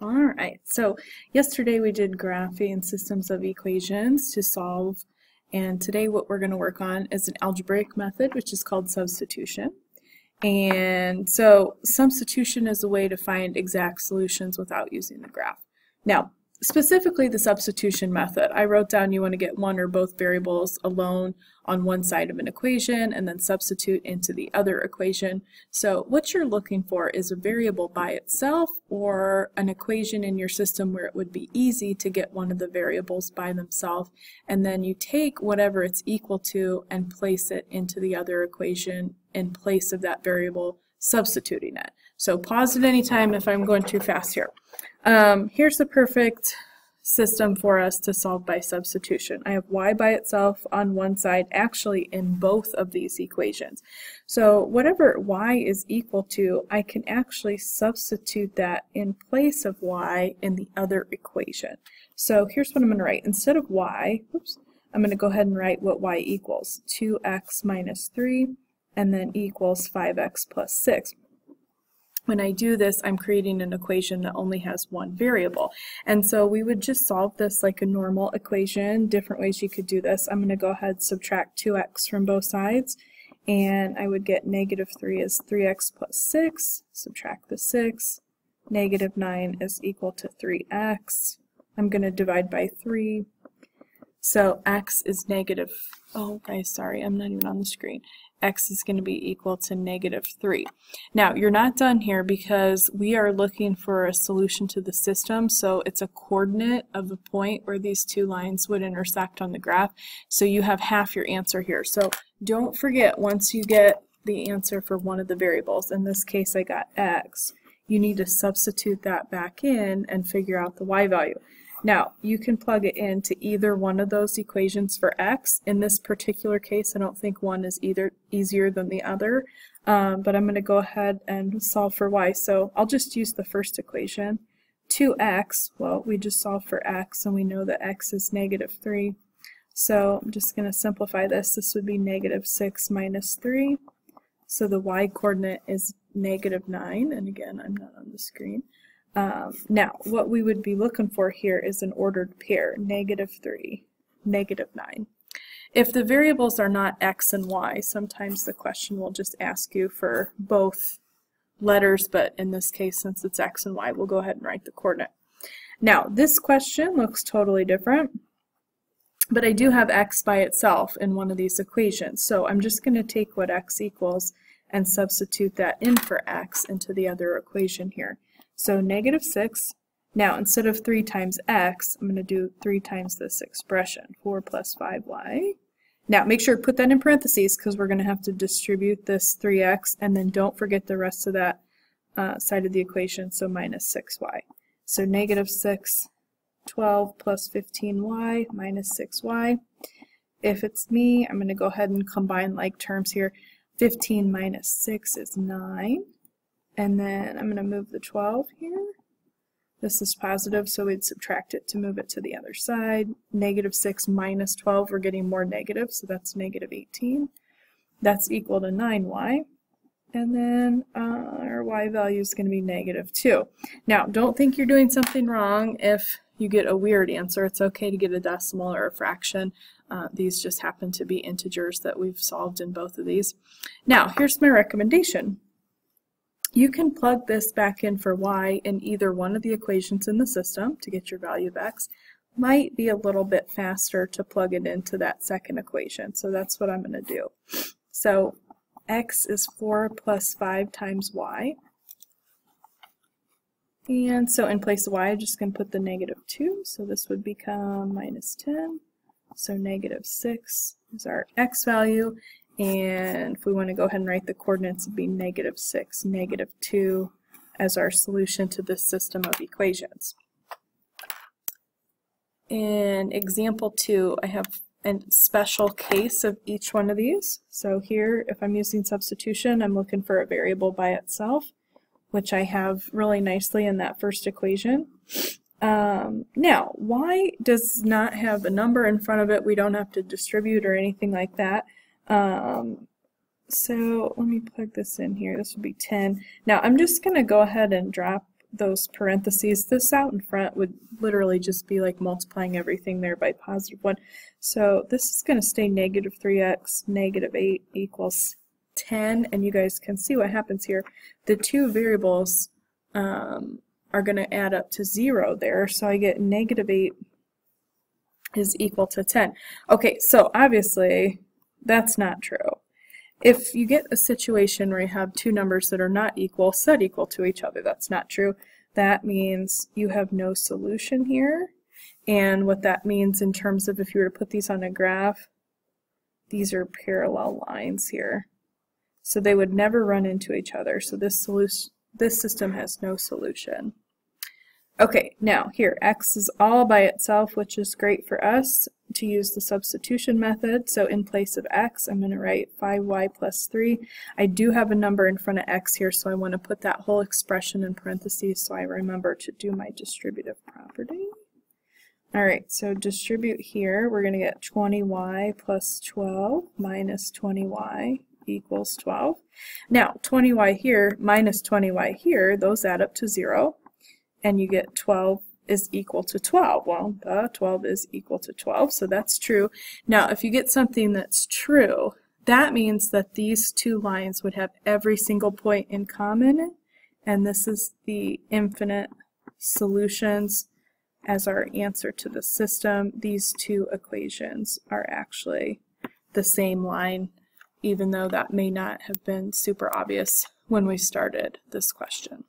Alright, so yesterday we did graphing systems of equations to solve, and today what we're going to work on is an algebraic method which is called substitution. And so substitution is a way to find exact solutions without using the graph. Now, specifically the substitution method, I wrote down you want to get one or both variables alone on one side of an equation and then substitute into the other equation. So what you're looking for is a variable by itself or an equation in your system where it would be easy to get one of the variables by themselves, and then you take whatever it's equal to and place it into the other equation in place of that variable, substituting it. So pause at any time if I'm going too fast here. Here's the perfect system for us to solve by substitution. I have y by itself on one side, actually in both of these equations. So whatever y is equal to, I can actually substitute that in place of y in the other equation. So here's what I'm going to write. Instead of y, I'm going to go ahead and write what y equals. 2x minus 3 and then equals 5x plus 6. When I do this, I'm creating an equation that only has one variable. And so we would just solve this like a normal equation. Different ways you could do this. I'm going to go ahead and subtract 2x from both sides. And I would get negative 3 is 3x plus 6. Subtract the 6. Negative 9 is equal to 3x. I'm going to divide by 3. So x is negative, oh guys, sorry, I'm not even on the screen. X is going to be equal to negative 3. Now, you're not done here because we are looking for a solution to the system, so it's a coordinate of the point where these two lines would intersect on the graph. So you have half your answer here. So don't forget, once you get the answer for one of the variables, in this case I got x, you need to substitute that back in and figure out the y value. Now, you can plug it into either one of those equations for x. In this particular case, I don't think one is either easier than the other, but I'm going to go ahead and solve for y. So I'll just use the first equation. 2x, well, we just solved for x, and we know that x is negative 3. So I'm just going to simplify this. This would be negative 6 minus 3. So the y coordinate is negative 9, and again, I'm not on the screen. Now, what we would be looking for here is an ordered pair, negative 3, negative 9. If the variables are not x and y, sometimes the question will just ask you for both letters, but in this case, since it's x and y, we'll go ahead and write the coordinate. Now, this question looks totally different, but I do have x by itself in one of these equations, so I'm just going to take what x equals and substitute that in for x into the other equation here. So negative 6, now instead of 3 times x, I'm going to do 3 times this expression, 4 plus 5y. Now make sure to put that in parentheses because we're going to have to distribute this 3x, and then don't forget the rest of that side of the equation, so minus 6y. So negative 6, 12 plus 15y minus 6y. If it's me, I'm going to go ahead and combine like terms here. 15 minus 6 is 9. And then I'm going to move the 12 here. This is positive, so we'd subtract it to move it to the other side. Negative 6 minus 12, we're getting more negative, so that's negative 18. That's equal to 9y. And then our y value is going to be negative 2. Now, don't think you're doing something wrong if you get a weird answer. It's okay to get a decimal or a fraction. These just happen to be integers that we've solved in both of these. Now, here's my recommendation. You can plug this back in for y in either one of the equations in the system to get your value of x. Might be a little bit faster to plug it into that second equation, so that's what I'm going to do. So x is 4 plus 5 times y. And so in place of y, I'm just going to put the negative 2, so this would become minus 10. So negative 6 is our x value. And if we want to go ahead and write the coordinates, it would be negative 6, negative 2 as our solution to this system of equations. In example 2, I have a special case of each one of these. So here, if I'm using substitution, I'm looking for a variable by itself, which I have really nicely in that first equation. Now, y does not have a number in front of it. We don't have to distribute or anything like that. So let me plug this in here. This would be 10. Now I'm just going to go ahead and drop those parentheses. This out in front would literally just be like multiplying everything there by +1. So this is going to stay negative 3x, negative 8 equals 10, and you guys can see what happens here. The two variables are going to add up to 0 there, so I get negative 8 is equal to 10. Okay, so obviously that's not true. If you get a situation where you have two numbers that are not equal, set equal to each other, that's not true. That means you have no solution here. And what that means in terms of if you were to put these on a graph, these are parallel lines here. So they would never run into each other. So this system has no solution. Okay, now here, x is all by itself, which is great for us to use the substitution method. So in place of x, I'm going to write 5y plus 3. I do have a number in front of x here, so I want to put that whole expression in parentheses so I remember to do my distributive property. Alright, so distribute here, we're going to get 20y plus 12 minus 20y equals 12. Now, 20y here minus 20y here, those add up to 0. And you get 12 is equal to 12. Well, 12 is equal to 12, so that's true. Now, if you get something that's true, that means that these two lines would have every single point in common, and this is the infinite solutions as our answer to the system. These two equations are actually the same line, even though that may not have been super obvious when we started this question.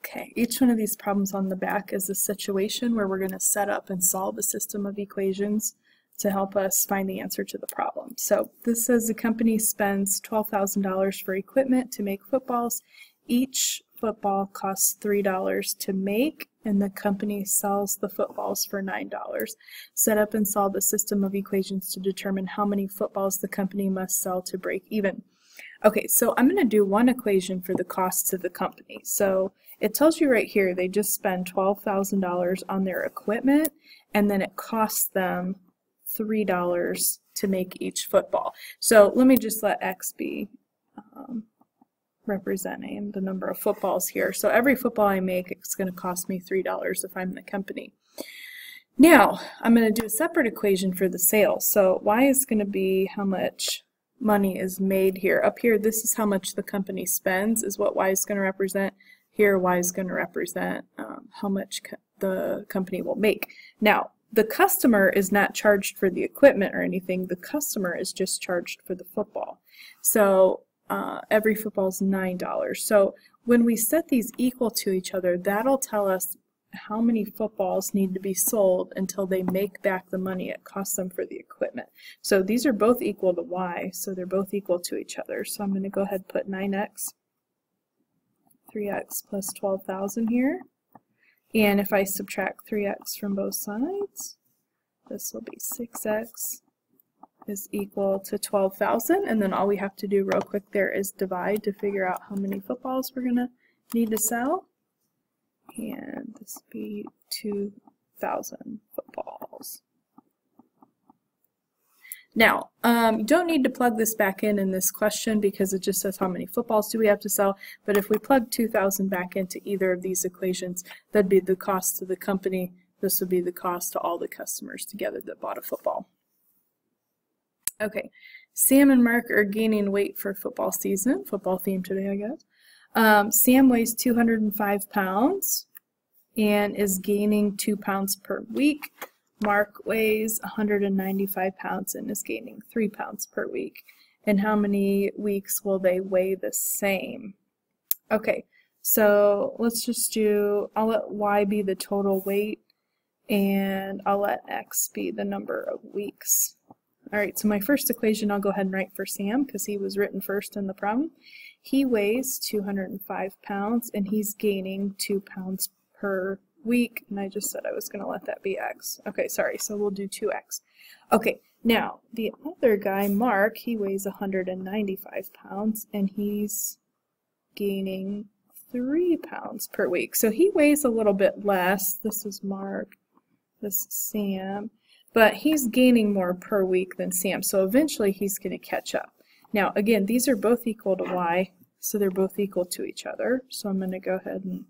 Okay, each one of these problems on the back is a situation where we're going to set up and solve a system of equations to help us find the answer to the problem. So this says the company spends $12,000 for equipment to make footballs. Each football costs $3 to make, and the company sells the footballs for $9. Set up and solve a system of equations to determine how many footballs the company must sell to break even. Okay, so I'm going to do one equation for the cost to the company. So it tells you right here they just spend $12,000 on their equipment, and then it costs them $3 to make each football. So let me just let x be representing the number of footballs here. So every football I make, it's going to cost me $3 if I'm the company. Now, I'm going to do a separate equation for the sales. So y is going to be how much money is made here. Up here, this is how much the company spends, is what y is going to represent. Here, y is going to represent how much the company will make. Now, the customer is not charged for the equipment or anything. The customer is just charged for the football. So every football is $9. So when we set these equal to each other, that'll tell us how many footballs need to be sold until they make back the money it costs them for the equipment. So these are both equal to y, so they're both equal to each other. So I'm going to go ahead and put 9x, 3x plus 12,000 here. And if I subtract 3x from both sides, this will be 6x is equal to 12,000. And then all we have to do real quick there is divide to figure out how many footballs we're going to need to sell. And this would be 2,000 footballs. Now, you don't need to plug this back in this question because it just says how many footballs do we have to sell, but if we plug 2,000 back into either of these equations, that'd be the cost to the company. This would be the cost to all the customers together that bought a football. Okay, Sam and Mark are gaining weight for football season. Football theme today, I guess. Sam weighs 205 pounds and is gaining 2 pounds per week. Mark weighs 195 pounds and is gaining 3 pounds per week. And how many weeks will they weigh the same? Okay, so let's just do, I'll let y be the total weight, and I'll let x be the number of weeks. Alright, so my first equation I'll go ahead and write for Sam because he was written first in the problem. He weighs 205 pounds and he's gaining 2 pounds per week, and I just said I was going to let that be x. Okay, sorry, so we'll do 2x. Okay, now the other guy, Mark, he weighs 195 pounds and he's gaining 3 pounds per week. So he weighs a little bit less. This is Mark, this is Sam, but he's gaining more per week than Sam, so eventually he's going to catch up. Now, again, these are both equal to y, so they're both equal to each other. So I'm going to go ahead and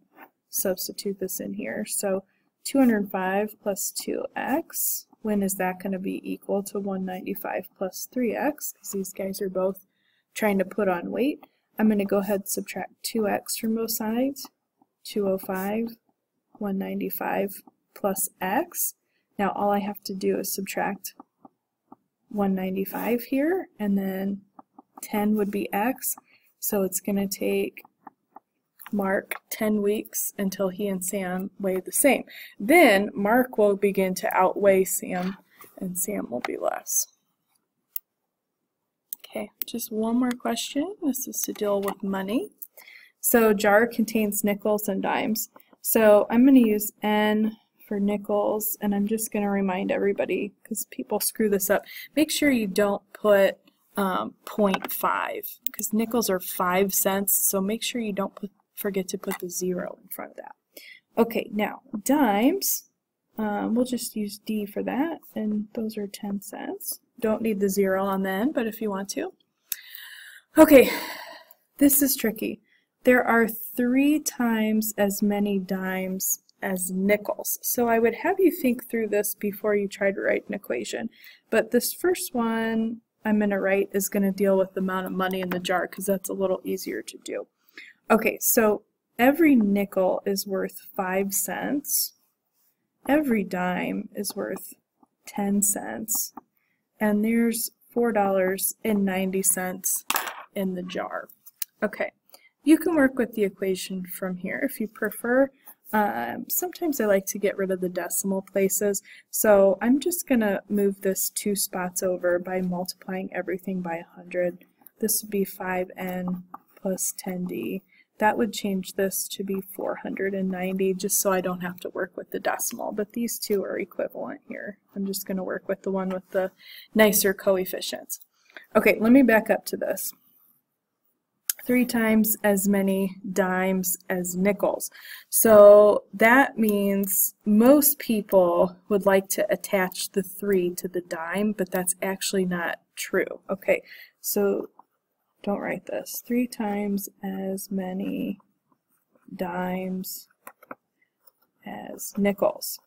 substitute this in here. So 205 plus 2x, when is that going to be equal to 195 plus 3x? Because these guys are both trying to put on weight. I'm going to go ahead and subtract 2x from both sides. 205, 195 plus x. Now all I have to do is subtract 195 here, and then 10 would be x. So it's going to take Mark 10 weeks until he and Sam weigh the same. Then Mark will begin to outweigh Sam, and Sam will be less. Okay, just one more question. This is to deal with money. So jar contains nickels and dimes. So I'm going to use N for nickels, and I'm just going to remind everybody, because people screw this up, make sure you don't put 0.5, because nickels are 5 cents, so make sure you don't forget to put the 0 in front of that. Okay, now dimes, we'll just use D for that, and those are 10 cents. Don't need the 0 on the end, but if you want to. Okay, this is tricky. There are 3 times as many dimes as nickels. So I would have you think through this before you try to write an equation. But this first one I'm going to write is going to deal with the amount of money in the jar, because that's a little easier to do. Okay, so every nickel is worth 5 cents. Every dime is worth 10 cents. And there's $4.90 in the jar. Okay, you can work with the equation from here if you prefer. Sometimes I like to get rid of the decimal places, so I'm just going to move this 2 spots over by multiplying everything by 100. This would be 5n plus 10d. That would change this to be 490, just so I don't have to work with the decimal, but these two are equivalent here. I'm just going to work with the one with the nicer coefficients. Okay, let me back up to this. 3 times as many dimes as nickels. So that means most people would like to attach the 3 to the dime, but that's actually not true. Okay, so don't write this. 3 times as many dimes as nickels.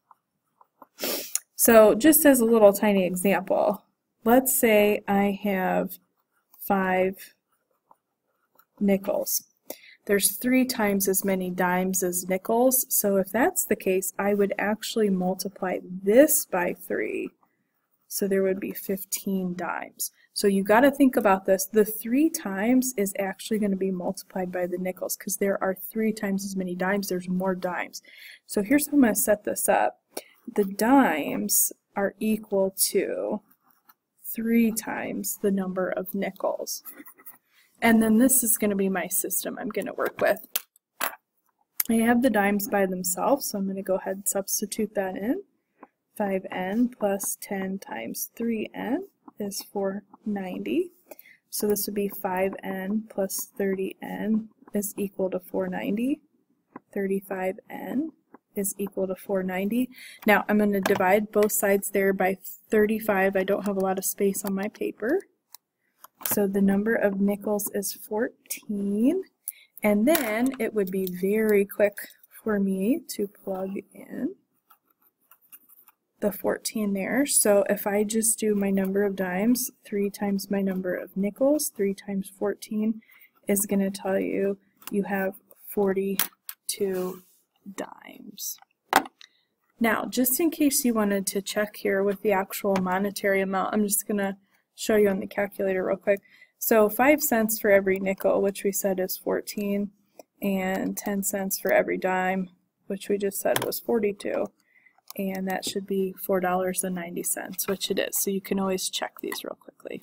So just as a little tiny example, let's say I have 5 nickels. There's 3 times as many dimes as nickels, so if that's the case, I would actually multiply this by 3, so there would be 15 dimes. So you got to think about this. The 3 times is actually going to be multiplied by the nickels, because there are 3 times as many dimes, there's more dimes. So here's how I'm going to set this up. The dimes are equal to 3 times the number of nickels. And then this is going to be my system I'm going to work with. I have the dimes by themselves, so I'm going to go ahead and substitute that in. 5n plus 10 times 3n is 490. So this would be 5n plus 30n is equal to 490. 35n is equal to 490. Now I'm going to divide both sides there by 35. I don't have a lot of space on my paper. So the number of nickels is 14, and then it would be very quick for me to plug in the 14 there. So if I just do my number of dimes, 3 times my number of nickels, 3 times 14 is going to tell you you have 42 dimes. Now, just in case you wanted to check here with the actual monetary amount, I'm just going to show you on the calculator real quick. So 5 cents for every nickel, which we said is 14, and 10 cents for every dime, which we just said was 42, and that should be $4.90, which it is. So you can always check these real quickly.